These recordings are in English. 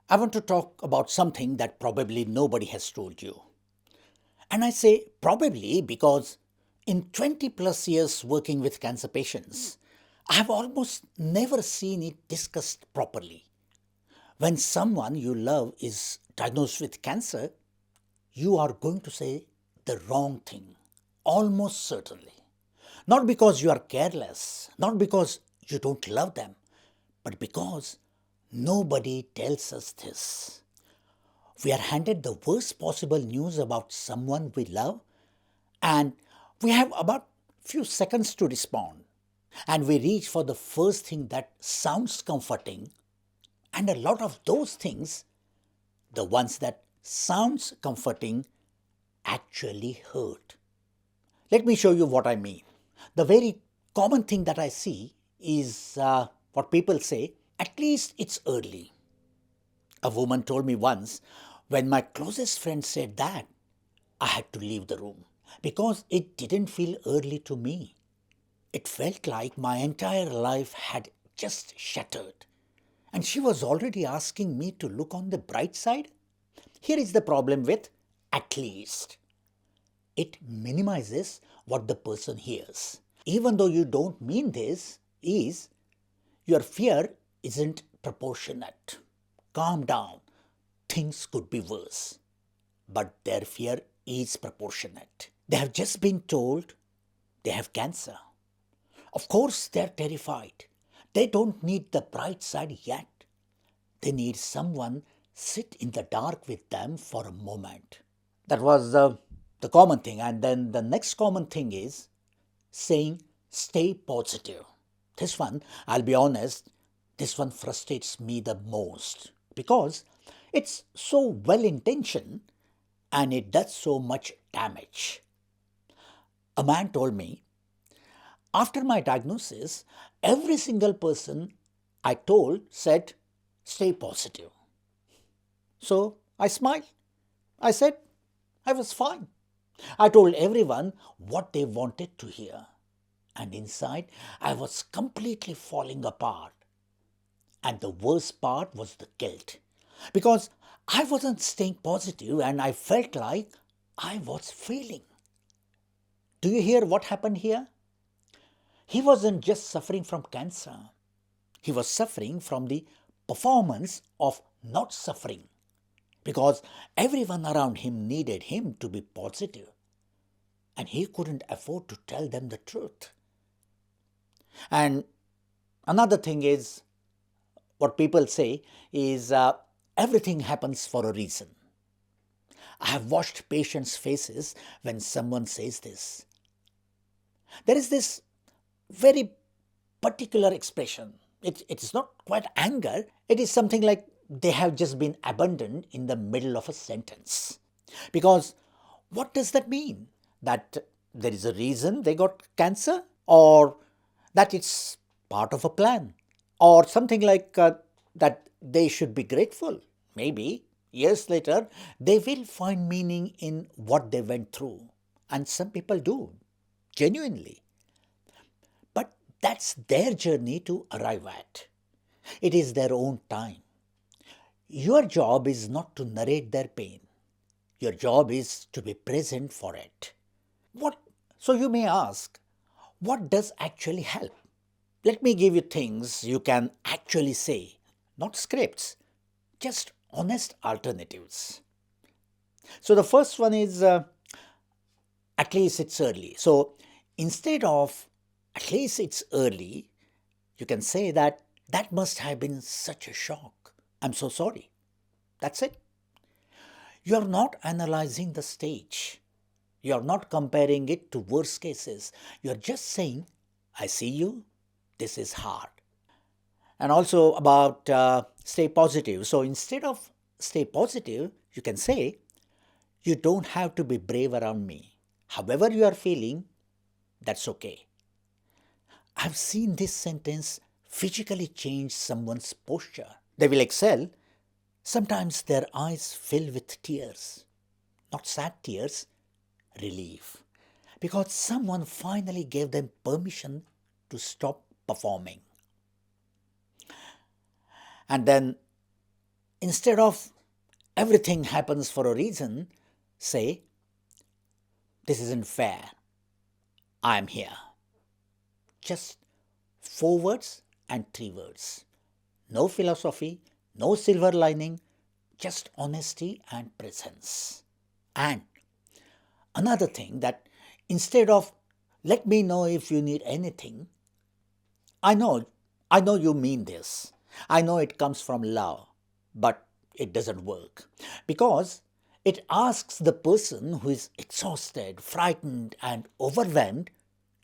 I want to talk about something that probably nobody has told you. And I say probably because in 20 plus years working with cancer patients, I have almost never seen it discussed properly. When someone you love is diagnosed with cancer, you are going to say the wrong thing, almost certainly. Not because you are careless, not because you don't love them, but because nobody tells us this. We are handed the worst possible news about someone we love, and we have about few seconds to respond. And we reach for the first thing that sounds comforting, and a lot of those things, the ones that sounds comforting, actually hurt. Let me show you what I mean. The very common thing that I see is what people say, at least it's early. A woman told me once, when my closest friend said that, I had to leave the room because it didn't feel early to me. It felt like my entire life had just shattered. And she was already asking me to look on the bright side. Here is the problem with at least. It minimizes what the person hears. Even though you don't mean this, is your fear isn't proportionate. Calm down. Things could be worse. But their fear is proportionate. They have just been told they have cancer. Of course, they're terrified. They don't need the bright side yet. They need someone sit in the dark with them for a moment. That was the common thing. And then the next common thing is saying, stay positive. This one, I'll be honest, this one frustrates me the most because it's so well intentioned and it does so much damage. A man told me, after my diagnosis, every single person I told said, stay positive. So I smiled. I said, I was fine. I told everyone what they wanted to hear. And inside, I was completely falling apart. And the worst part was the guilt. Because I wasn't staying positive and I felt like I was failing. Do you hear what happened here? He wasn't just suffering from cancer. He was suffering from the performance of not suffering. Because everyone around him needed him to be positive. And he couldn't afford to tell them the truth. And another thing is, what people say is everything happens for a reason. I have watched patients' faces when someone says this. There is this very particular expression. It is not quite anger, it is something like they have just been abandoned in the middle of a sentence. Because what does that mean? That there is a reason they got cancer? Or that it's part of a plan? Or something like that they should be grateful? Maybe years later they will find meaning in what they went through. And some people do, genuinely. But that's their journey to arrive at. It is their own time. Your job is not to narrate their pain. Your job is to be present for it. What? So you may ask, what does actually help? Let me give you things you can actually say, not scripts, just honest alternatives. So the first one is at least it's early. So instead of at least it's early, you can say that that must have been such a shock. I'm so sorry. That's it. You're not analyzing the stage. You're not comparing it to worst cases. You're just saying, I see you, this is hard. And also about stay positive. So instead of stay positive, you can say, you don't have to be brave around me. However you are feeling, that's okay. I've seen this sentence physically change someone's posture. They will excel. Sometimes their eyes fill with tears. Not sad tears, relief. Because someone finally gave them permission to stop performing. And then Instead of everything happens for a reason, say, this isn't fair. I'm here. Just 4 words and 3 words. No philosophy, no silver lining, just honesty and presence. And another thing that instead of let me know if you need anything, I know, I know you mean this. I know it comes from love, but it doesn't work because it asks the person who is exhausted, frightened, and overwhelmed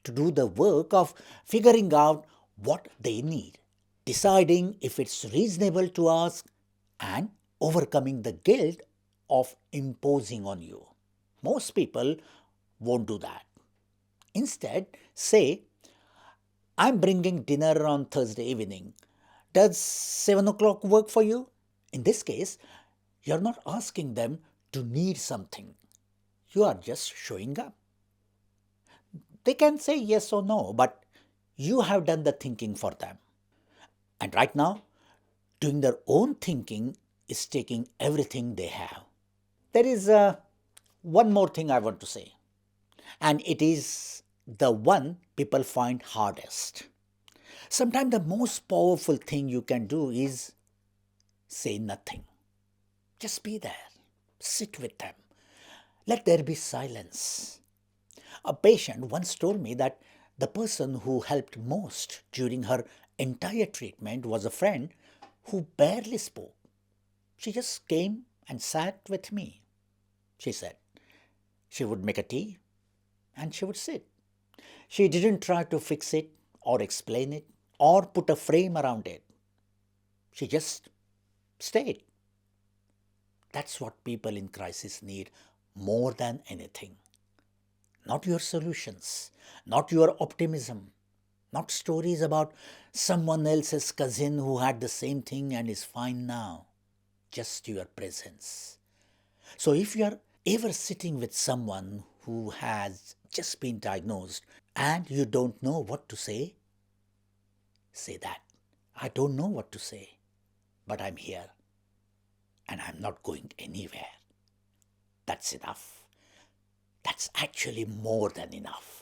to do the work of figuring out what they need, deciding if it's reasonable to ask, and overcoming the guilt of imposing on you. Most people won't do that. Instead, say, I'm bringing dinner on Thursday evening. Does 7 o'clock work for you? In this case, you're not asking them to need something. You are just showing up. They can say yes or no, but you have done the thinking for them. And right now, doing their own thinking is taking everything they have. There is one more thing I want to say, and it is the one people find hardest. Sometimes the most powerful thing you can do is say nothing. Just be there, sit with them, let there be silence. A patient once told me that the person who helped most during her entire treatment was a friend who barely spoke. She just came and sat with me. She said she would make a tea and she would sit. She didn't try to fix it or explain it or put a frame around it. She just stayed. That's what people in crisis need more than anything. Not your solutions, not your optimism, not stories about someone else's cousin who had the same thing and is fine now. Just your presence. So if you are ever sitting with someone who has just been diagnosed and you don't know what to say that. I don't know what to say, but I'm here and I'm not going anywhere. That's enough. That's actually more than enough.